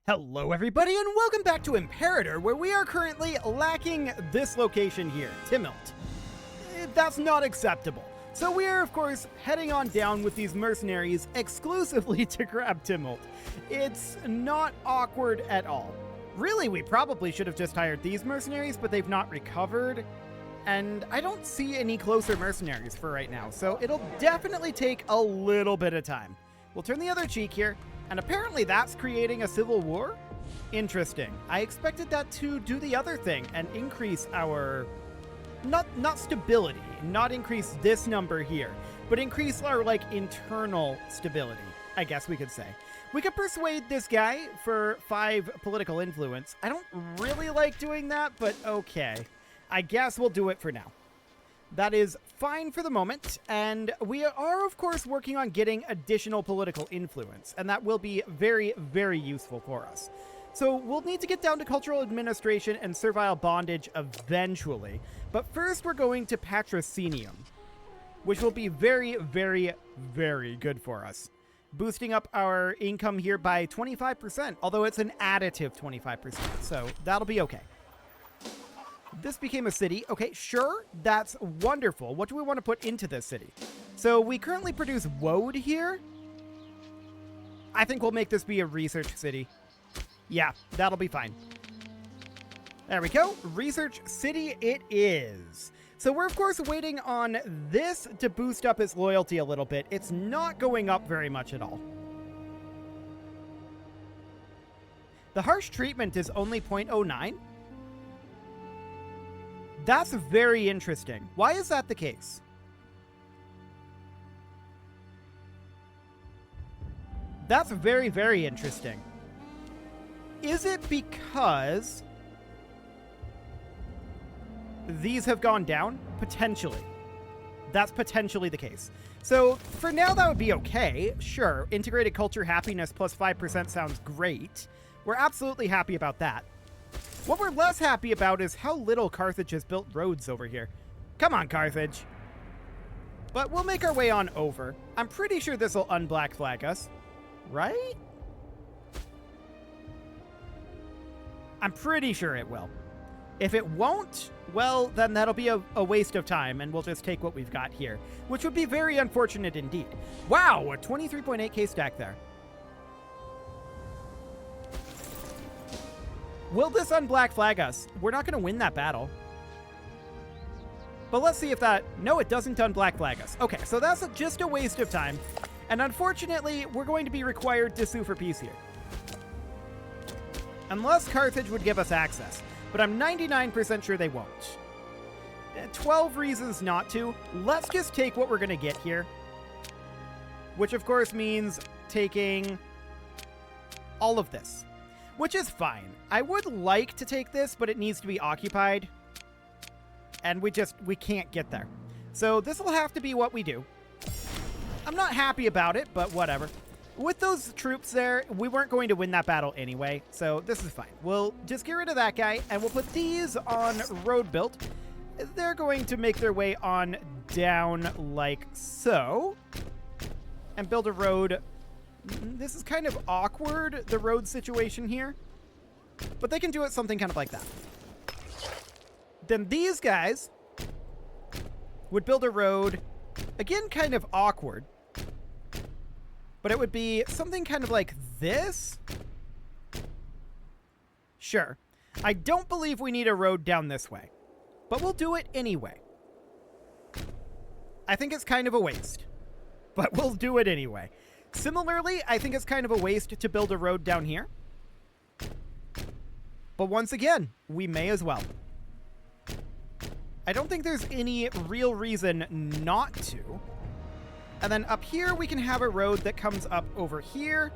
Hello everybody and welcome back to Imperator, where we are currently lacking this location here, Timmelt. That's not acceptable. So we are of course heading on down with these mercenaries exclusively to grab Timmelt. It's not awkward at all. Really, we probably should have just hired these mercenaries, but they've not recovered. And I don't see any closer mercenaries for right now, so it'll definitely take a little bit of time. We'll turn the other cheek here. And apparently that's creating a civil war? Interesting. I expected that to do the other thing and increase our... Not stability, not increase this number here, but increase our, internal stability, I guess we could say. We could persuade this guy for 5 political influence. I don't really like doing that, but okay. I guess we'll do it for now. That is fine for the moment, and we are, of course, working on getting additional political influence, and that will be very, very useful for us. So we'll need to get down to cultural administration and servile bondage eventually, but first we're going to patrocinium, which will be very, very, very good for us. Boosting up our income here by 25%, although it's an additive 25%, so that'll be okay. This became a city. Okay, sure, that's wonderful. What do we want to put into this city? So we currently produce woad here. I think we'll make this be a research city. Yeah, that'll be fine. There we go. Research city it is. So we're, of course, waiting on this to boost up its loyalty a little bit. It's not going up very much at all. The harsh treatment is only 0.09. That's very interesting. Why is that the case? That's very, very interesting. Is it because these have gone down? Potentially. That's potentially the case. So for now, that would be okay. Sure, integrated culture happiness plus 5% sounds great. We're absolutely happy about that. What we're less happy about is how little Carthage has built roads over here. Come on, Carthage. But we'll make our way on over. I'm pretty sure this will unblack flag us. Right? I'm pretty sure it will. If it won't, well, then that'll be a waste of time, and we'll just take what we've got here, which would be very unfortunate indeed. Wow, a 23.8k stack there. Will this unblack flag us? We're not going to win that battle. But let's see if that... No, it doesn't unblack flag us. Okay, so that's just a waste of time. And unfortunately, we're going to be required to sue for peace here. Unless Carthage would give us access. But I'm 99% sure they won't. 12 reasons not to. Let's just take what we're going to get here. Which, of course, means taking all of this. Which is fine. I would like to take this, but it needs to be occupied. And we can't get there. So this will have to be what we do. I'm not happy about it, but whatever. With those troops there, we weren't going to win that battle anyway, so this is fine. We'll just get rid of that guy, and we'll put these on road built. They're going to make their way on down like so. And build a road. This is kind of awkward, the road situation here. But they can do it something kind of like that. Then these guys would build a road. Again, kind of awkward. But it would be something kind of like this. Sure. I don't believe we need a road down this way. But we'll do it anyway. I think it's kind of a waste. But we'll do it anyway. Similarly, I think it's kind of a waste to build a road down here. But once again, we may as well. I don't think there's any real reason not to. And then up here, we can have a road that comes up over here.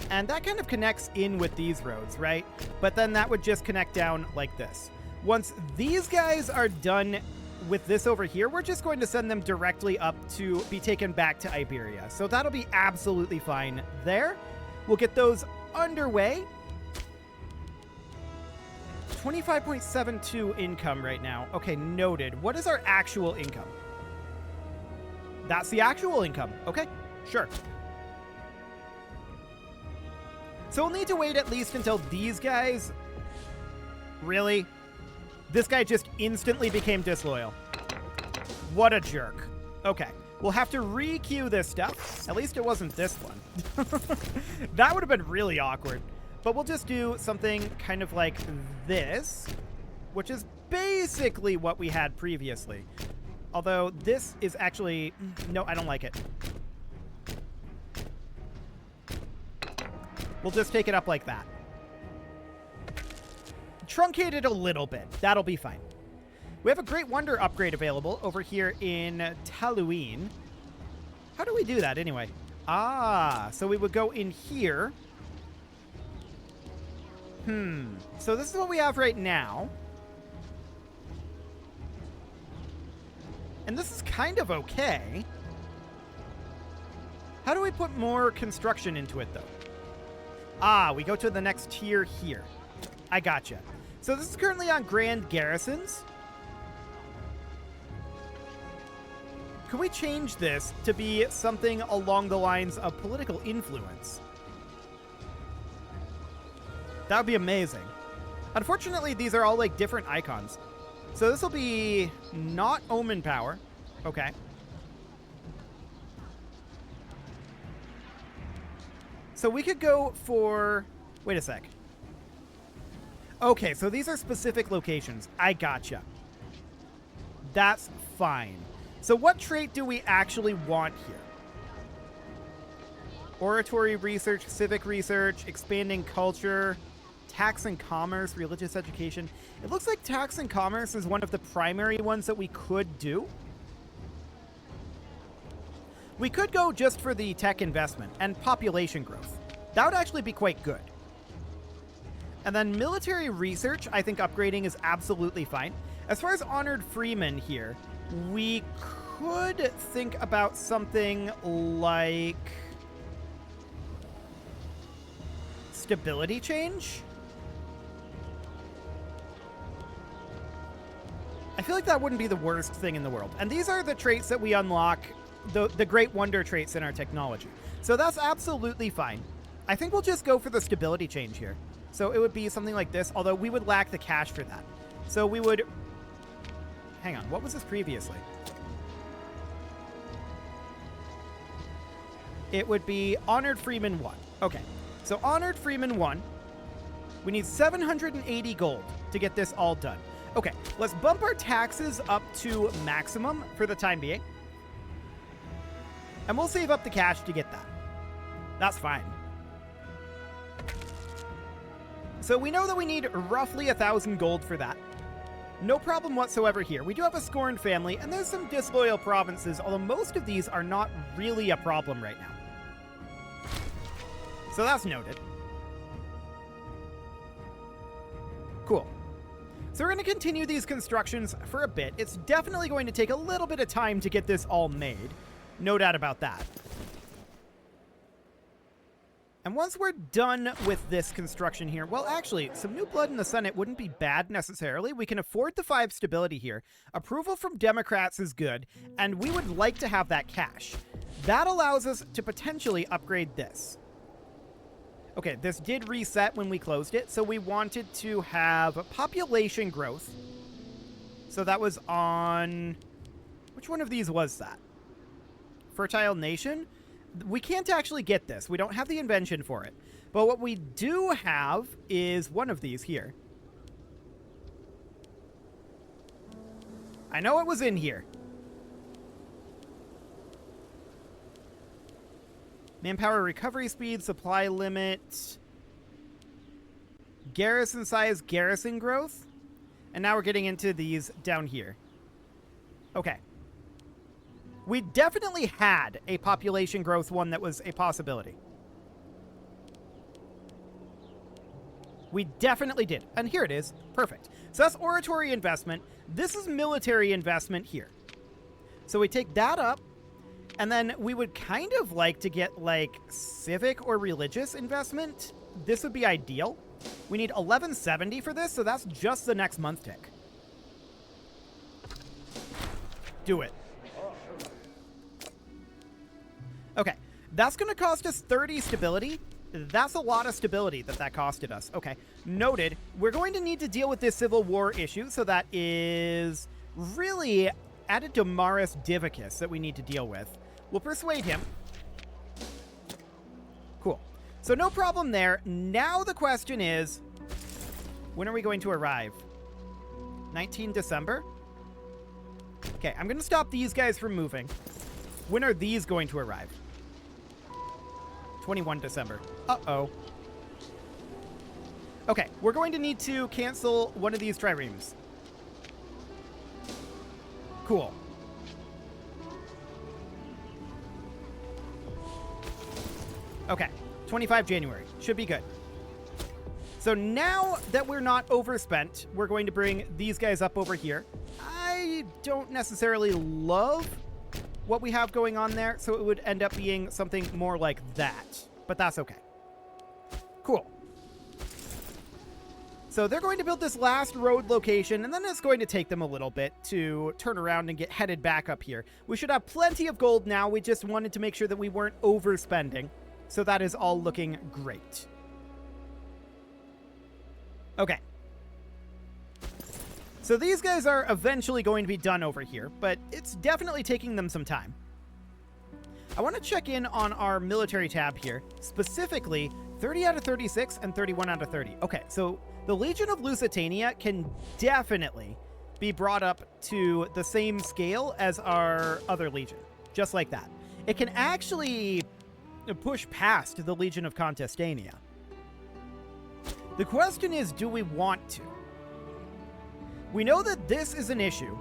And that kind of connects in with these roads, right? But then that would just connect down like this. Once these guys are done with this over here, we're just going to send them directly up to be taken back to Iberia. So that'll be absolutely fine there. We'll get those underway. 25.72 income right now. Okay, noted. What is our actual income? That's the actual income. Okay, sure. So we'll need to wait at least until these guys... Really? This guy just instantly became disloyal. What a jerk. Okay. We'll have to re-queue this stuff. At least it wasn't this one. That would have been really awkward. But we'll just do something kind of like this, which is basically what we had previously. Although this is actually... No, I don't like it. We'll just take it up like that. Truncate it a little bit. That'll be fine. We have a Great Wonder upgrade available over here in Taluin. How do we do that anyway? Ah, so we would go in here. So this is what we have right now. And this is kind of okay. How do we put more construction into it, though? Ah, we go to the next tier here. I gotcha. So this is currently on Grand Garrisons. Can we change this to be something along the lines of political influence? That would be amazing. Unfortunately, these are all like different icons. So this will be not Omen Power. Okay. So we could go for... Wait a sec. Okay, so these are specific locations. I gotcha. That's fine. So what trait do we actually want here? Oratory research, civic research, expanding culture, tax and commerce, religious education. It looks like tax and commerce is one of the primary ones that we could do. We could go just for the tech investment and population growth. That would actually be quite good. And then military research, I think upgrading is absolutely fine. As far as honored freemen here, we could think about something like stability change. I feel like that wouldn't be the worst thing in the world. And these are the traits that we unlock, the Great Wonder traits in our technology. So that's absolutely fine. I think we'll just go for the stability change here. So it would be something like this, although we would lack the cash for that. So we would... Hang on, what was this previously? It would be Honored Freeman 1. Okay, so Honored Freeman 1. We need 780 gold to get this all done. Okay, let's bump our taxes up to maximum for the time being. And we'll save up the cash to get that. That's fine. So we know that we need roughly 1,000 gold for that. No problem whatsoever here. We do have a scorned family, and there's some disloyal provinces, although most of these are not really a problem right now. So that's noted. Cool. So we're going to continue these constructions for a bit. It's definitely going to take a little bit of time to get this all made. No doubt about that. And once we're done with this construction here, well, actually, some new blood in the Senate wouldn't be bad necessarily. We can afford the 5 stability here. Approval from Democrats is good, and we would like to have that cash. That allows us to potentially upgrade this. Okay, this did reset when we closed it, so we wanted to have population growth. So that was on... Which one of these was that? Fertile Nation? We can't actually get this. We don't have the invention for it. But what we do have is one of these here. I know it was in here. Manpower recovery speed, supply limit, garrison size, garrison growth. And now we're getting into these down here. Okay. We definitely had a population growth one that was a possibility. We definitely did. And here it is. Perfect. So that's oratory investment. This is military investment here. So we take that up, and then we would kind of like to get, like, civic or religious investment. This would be ideal. We need 1170 for this, so that's just the next month tick. Do it. Okay, that's going to cost us 30 stability, That's a lot of stability that costed us. Okay, noted. We're going to need to deal with this civil war issue, so that is really added to Maris Divicus that we need to deal with. We'll persuade him. Cool. So no problem there. Now the question is, when are we going to arrive? 19 December? Okay, I'm going to stop these guys from moving. When are these going to arrive? 21 December. Uh-oh. Okay, we're going to need to cancel one of these triremes. Cool. Okay, 25 January. Should be good. So now that we're not overspent, we're going to bring these guys up over here. I don't necessarily love what we have going on there, so it would end up being something more like that. But that's okay. Cool. So they're going to build this last road location, and then it's going to take them a little bit to turn around and get headed back up here. We should have plenty of gold now. We just wanted to make sure that we weren't overspending. So that is all looking great. Okay. So these guys are eventually going to be done over here, but it's definitely taking them some time. I want to check in on our military tab here, specifically 30 out of 36 and 31 out of 30. Okay, so the Legion of Lusitania can definitely be brought up to the same scale as our other Legion, just like that. It can actually push past the Legion of Contestania. The question is, do we want to? We know that this is an issue.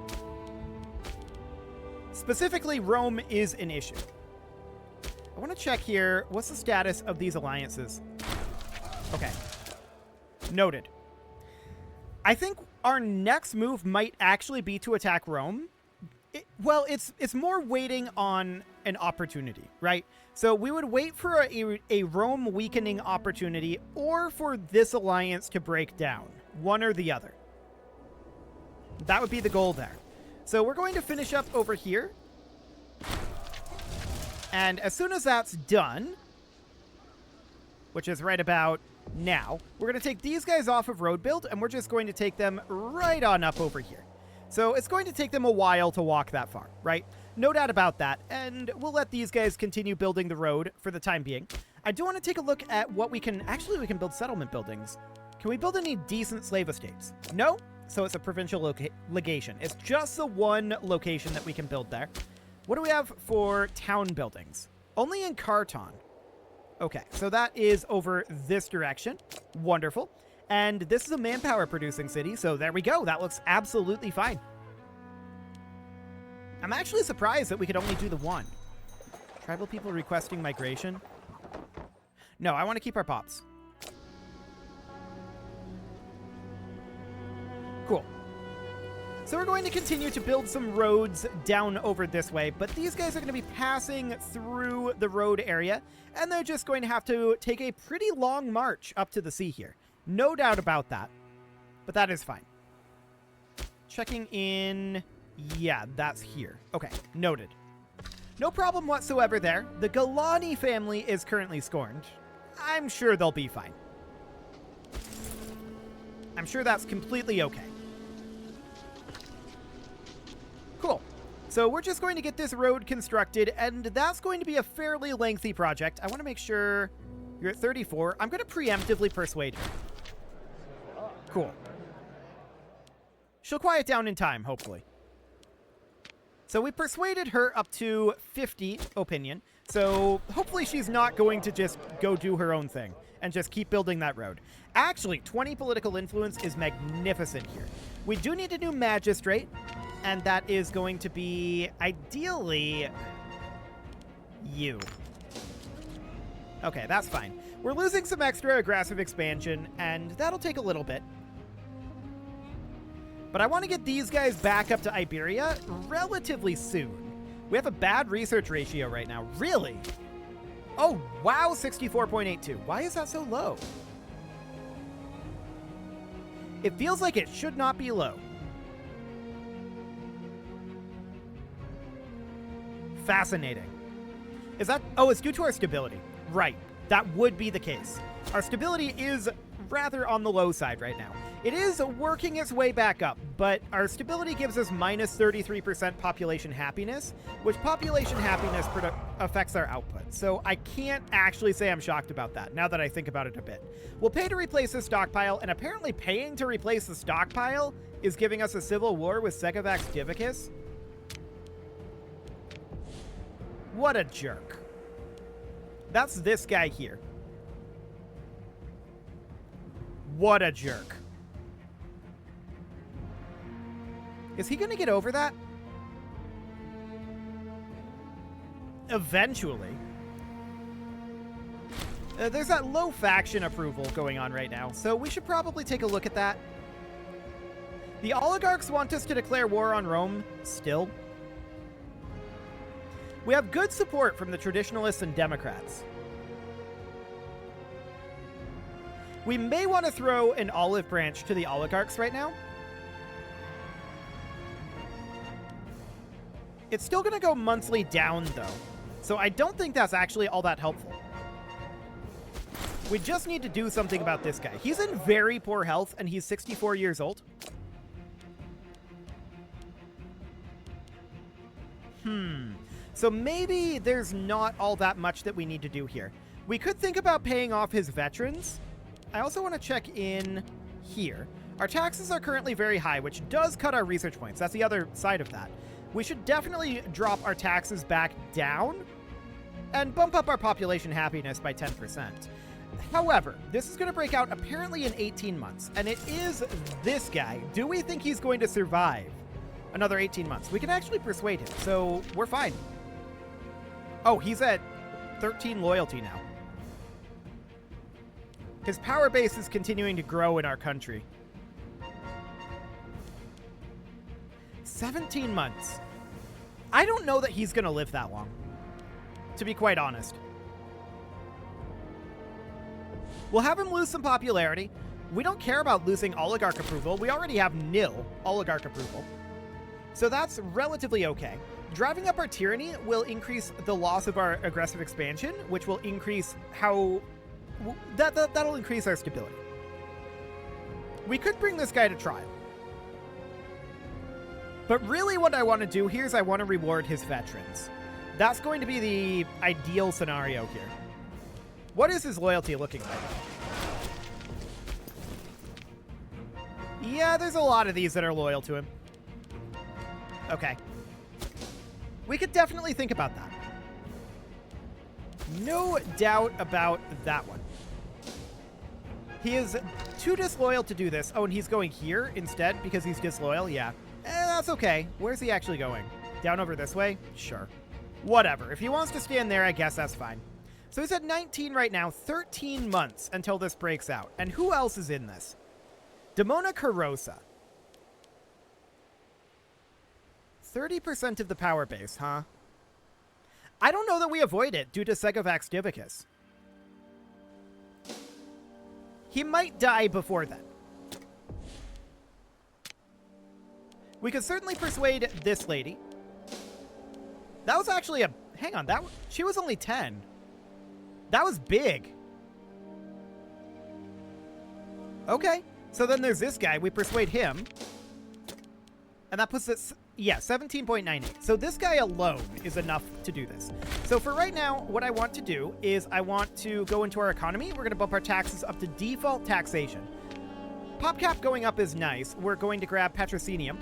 Specifically, Rome is an issue. I want to check here. What's the status of these alliances? Okay. Noted. I think our next move might actually be to attack Rome. It's more waiting on an opportunity, right? So we would wait for a Rome weakening opportunity or for this alliance to break down. One or the other. That would be the goal there. So we're going to finish up over here. And as soon as that's done, which is right about now, we're going to take these guys off of road build, and we're just going to take them right on up over here. So it's going to take them a while to walk that far, right? No doubt about that. And we'll let these guys continue building the road for the time being. I do want to take a look at what we can... Actually, we can build settlement buildings. Can we build any decent slave estates? No? So it's a provincial legation. It's just the one location that we can build there. What do we have for town buildings? Only in Carton. Okay, so that is over this direction. Wonderful. And this is a manpower producing city, so there we go. That looks absolutely fine. I'm actually surprised that we could only do the one. Tribal people requesting migration. No, I want to keep our pops. Cool. So we're going to continue to build some roads down over this way, but these guys are going to be passing through the road area, and they're just going to have to take a pretty long march up to the sea here. No doubt about that, but that is fine. Checking in... Yeah, that's here. Okay, noted. No problem whatsoever there. The Galani family is currently scorned. I'm sure they'll be fine. I'm sure that's completely okay. Cool. So we're just going to get this road constructed, and that's going to be a fairly lengthy project. I want to make sure you're at 34. I'm going to preemptively persuade her. Cool. She'll quiet down in time, hopefully. So we persuaded her up to 50 opinion. So hopefully she's not going to just go do her own thing and just keep building that road. Actually, 20 political influence is magnificent here. We do need a new magistrate, and that is going to be, ideally, you. Okay, that's fine. We're losing some extra aggressive expansion, and that'll take a little bit. But I want to get these guys back up to Iberia relatively soon. We have a bad research ratio right now. Really? Oh, wow, 64.82. Why is that so low? It feels like it should not be low. Fascinating. Is that... Oh, it's due to our stability. Right. that would be the case. Our stability is rather on the low side right now. It is working its way back up, but our stability gives us minus 33% population happiness, which population happiness affects our output. So I can't actually say I'm shocked about that, now that I think about it a bit. We'll pay to replace the stockpile, and apparently paying to replace the stockpile is giving us a civil war with Segovax Divicus. What a jerk. That's this guy here. What a jerk. Is he going to get over that? Eventually. There's that low faction approval going on right now, so we should probably take a look at that. The oligarchs want us to declare war on Rome still. We have good support from the traditionalists and Democrats. We may want to throw an olive branch to the oligarchs right now. It's still going to go monthly down, though, so I don't think that's actually all that helpful. We just need to do something about this guy. He's in very poor health, and he's 64 years old. So maybe there's not all that much that we need to do here. We could think about paying off his veterans. I also want to check in here. Our taxes are currently very high, which does cut our research points. That's the other side of that. We should definitely drop our taxes back down and bump up our population happiness by 10%. However, this is going to break out apparently in 18 months, and it is this guy. Do we think he's going to survive another 18 months? We can actually persuade him, so we're fine. Oh, he's at 13 loyalty now. His power base is continuing to grow in our country. 17 months. I don't know that he's going to live that long, to be quite honest. We'll have him lose some popularity. We don't care about losing oligarch approval. We already have nil oligarch approval. So that's relatively okay. Driving up our tyranny will increase the loss of our aggressive expansion, which will increase how... That'll increase our stability. We could bring this guy to trial. But really what I want to do here is I want to reward his veterans. That's going to be the ideal scenario here. What is his loyalty looking like? Yeah, there's a lot of these that are loyal to him. Okay. We could definitely think about that. No doubt about that one. He is too disloyal to do this. Oh, and he's going here instead because he's disloyal? Yeah. That's okay. Where's he actually going? Down over this way? Sure. Whatever. If he wants to stand there, I guess that's fine. So he's at 19 right now, 13 months until this breaks out. And who else is in this? Demona Carosa. 30% of the power base, huh? I don't know that we avoid it due to Segovax Divicus. He might die before then. We could certainly persuade this lady. That was actually a... Hang on, she was only 10. That was big. Okay, so then there's this guy. We persuade him. And that puts it... Yeah, 17.98. So this guy alone is enough to do this. So for right now, what I want to do is I want to go into our economy. We're going to bump our taxes up to default taxation. PopCap going up is nice. We're going to grab Patrocinium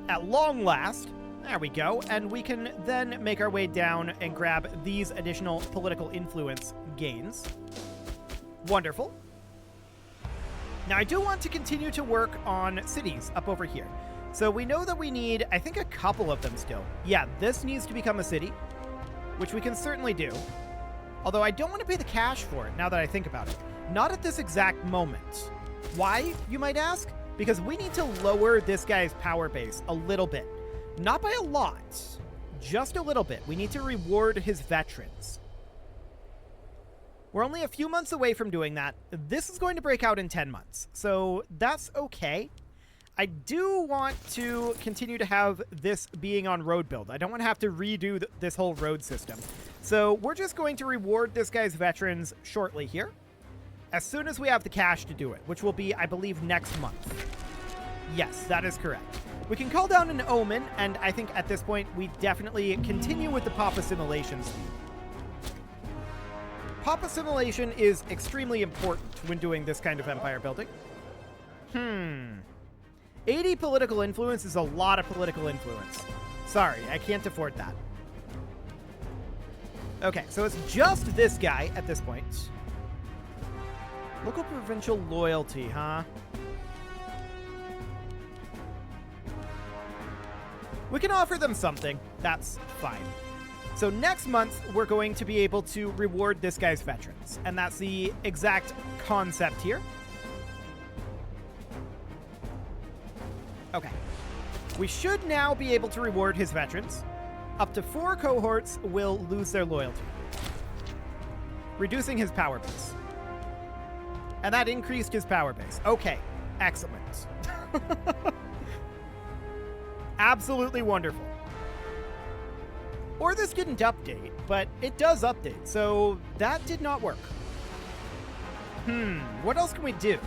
at long last. There we go. And we can then make our way down and grab these additional political influence gains. Wonderful. Now, I do want to continue to work on cities up over here. So we know that we need, I think, a couple of them still. Yeah, this needs to become a city, which we can certainly do. Although I don't want to pay the cash for it now that I think about it. Not at this exact moment. Why, you might ask? Because we need to lower this guy's power base a little bit. Not by a lot, just a little bit. We need to reward his veterans. We're only a few months away from doing that. This is going to break out in 10 months, so that's okay. I do want to continue to have this being on road build. I don't want to have to redo this whole road system. So we're just going to reward this guy's veterans shortly here, as soon as we have the cash to do it, which will be, I believe, next month. Yes, that is correct. We can call down an Omen, and I think at this point we definitely continue with the pop assimilation speed. Pop assimilation is extremely important when doing this kind of empire building. 80 political influence is a lot of political influence. Sorry, I can't afford that. Okay, so it's just this guy at this point. Local provincial loyalty, huh? We can offer them something. That's fine. So next month, we're going to be able to reward this guy's veterans. And that's the exact concept here. Okay. We should now be able to reward his veterans. Up to 4 cohorts will lose their loyalty, reducing his power base. And that increased his power base. Okay, excellent. Absolutely wonderful. Or this didn't update, but it does update, so that did not work. What else can we do?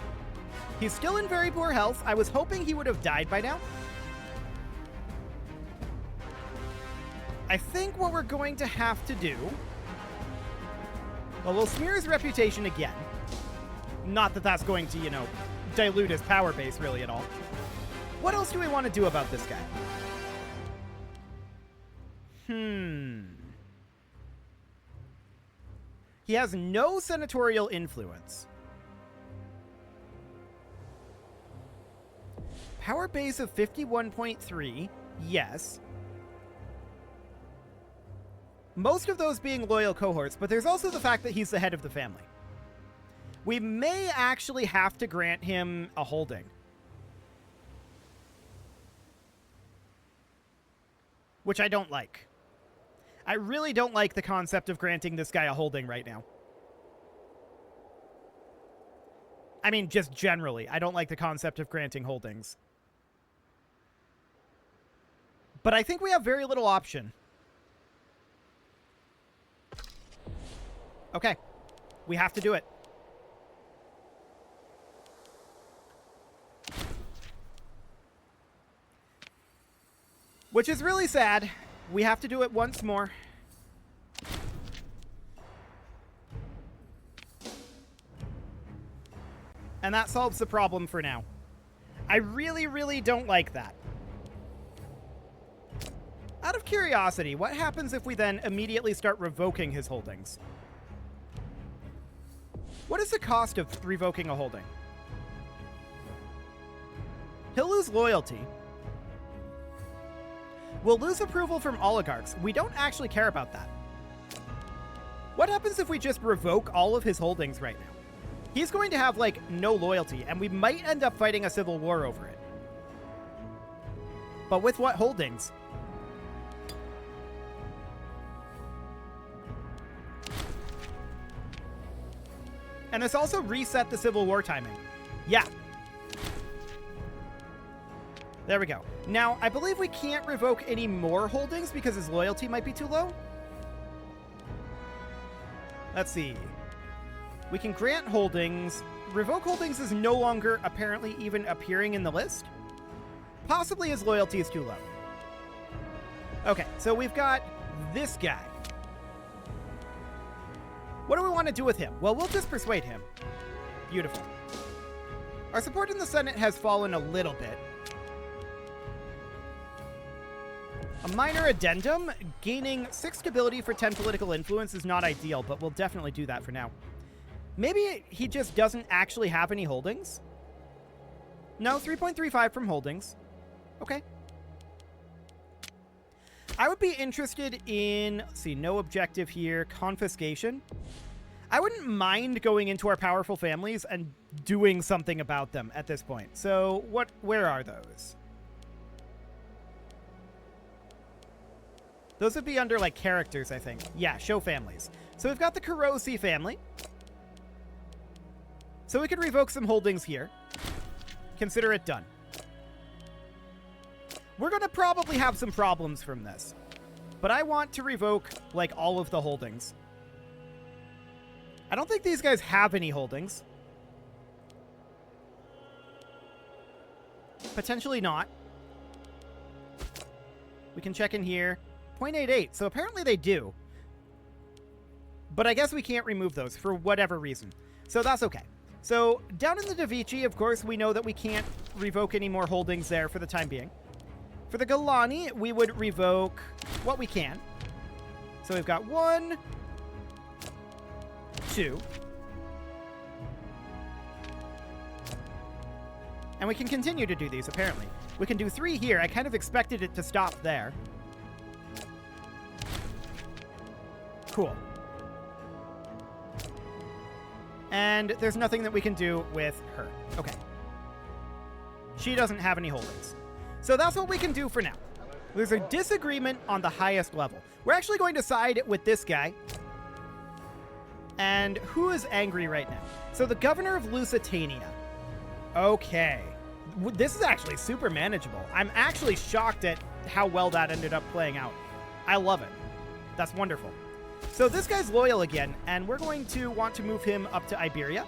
He's still in very poor health. I was hoping he would have died by now. I think what we're going to have to do... Well, we'll smear his reputation again. Not that that's going to, dilute his power base really at all. What else do we want to do about this guy? He has no senatorial influence. Power base of 51.3, yes. Most of those being loyal cohorts, but there's also the fact that he's the head of the family. We may actually have to grant him a holding. Which I don't like. I really don't like the concept of granting this guy a holding right now. I mean, just generally, I don't like the concept of granting holdings. But I think we have very little option. Okay. We have to do it. Which is really sad. We have to do it once more. And that solves the problem for now. I really, really don't like that. Out of curiosity, what happens if we then immediately start revoking his holdings? What is the cost of revoking a holding? He'll lose loyalty. We'll lose approval from oligarchs. We don't actually care about that. What happens if we just revoke all of his holdings right now? He's going to have, no loyalty, and we might end up fighting a civil war over it. But with what holdings? And this also reset the Civil War timing. Yeah. There we go. Now, I believe we can't revoke any more holdings because his loyalty might be too low. Let's see. We can grant holdings. Revoke holdings is no longer apparently even appearing in the list. Possibly his loyalty is too low. Okay, so we've got this guy. What do we want to do with him? Well, we'll just persuade him. Beautiful. Our support in the Senate has fallen a little bit. A minor addendum, gaining 6 stability for 10 political influence is not ideal, but we'll definitely do that for now. Maybe he just doesn't actually have any holdings? No, 3.35 from holdings. Okay. I would be interested in, let's see, no objective here, confiscation. I wouldn't mind going into our powerful families and doing something about them at this point. So where are those? Those would be under, characters, I think. Yeah, show families. So we've got the Kurosi family. So we could revoke some holdings here. Consider it done. We're going to probably have some problems from this. But I want to revoke, like, all of the holdings. I don't think these guys have any holdings. Potentially not. We can check in here. 0.88, so apparently they do. But I guess we can't remove those for whatever reason. So that's okay. So down in the Da Vinci, of course, we know that we can't revoke any more holdings there for the time being. For the Galani, we would revoke what we can. So we've got 1, 2. And we can continue to do these, apparently. We can do 3 here. I kind of expected it to stop there. Cool. And there's nothing that we can do with her. Okay. She doesn't have any holdings. So that's what we can do for now. There's a disagreement on the highest level. We're actually going to side with this guy. And who is angry right now? So the governor of Lusitania. Okay. This is actually super manageable. I'm actually shocked at how well that ended up playing out. I love it. That's wonderful. So this guy's loyal again, and we're going to want to move him up to Iberia.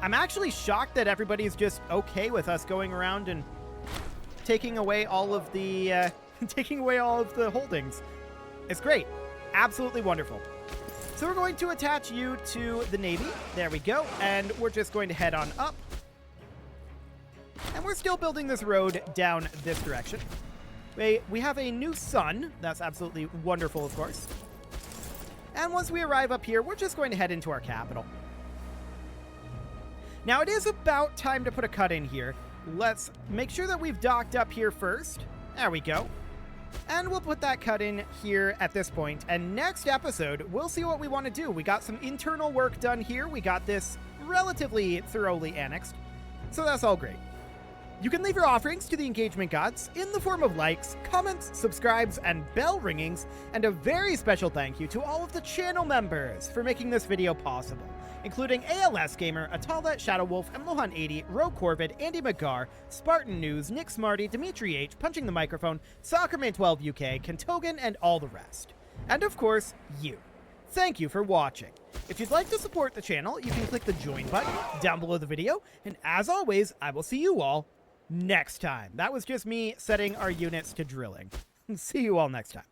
I'm actually shocked that everybody's just okay with us going around and taking away all of the holdings. It's great. Absolutely wonderful. So we're going to attach you to the Navy. There we go. And we're just going to head on up. And we're still building this road down this direction. We have a new sun. That's absolutely wonderful, of course. And once we arrive up here, we're just going to head into our capital. Now, it is about time to put a cut in here. Let's make sure that we've docked up here first. There we go. And we'll put that cut in here at this point. And next episode, we'll see what we want to do. We got some internal work done here. We got this relatively thoroughly annexed. So that's all great. You can leave your offerings to the engagement gods in the form of likes, comments, subscribes, and bell ringings, and a very special thank you to all of the channel members for making this video possible, including ALS Gamer, Atalda, Shadowwolf, Mlohan80, Ro Corvid, Andy McGar, Spartan News, Nick Smarty, Dimitri H, Punching the Microphone, Soccerman12 UK, Kentogan, and all the rest. And of course, you. Thank you for watching. If you'd like to support the channel, you can click the join button down below the video, and as always, I will see you all next time. That was just me setting our units to drilling. See you all next time.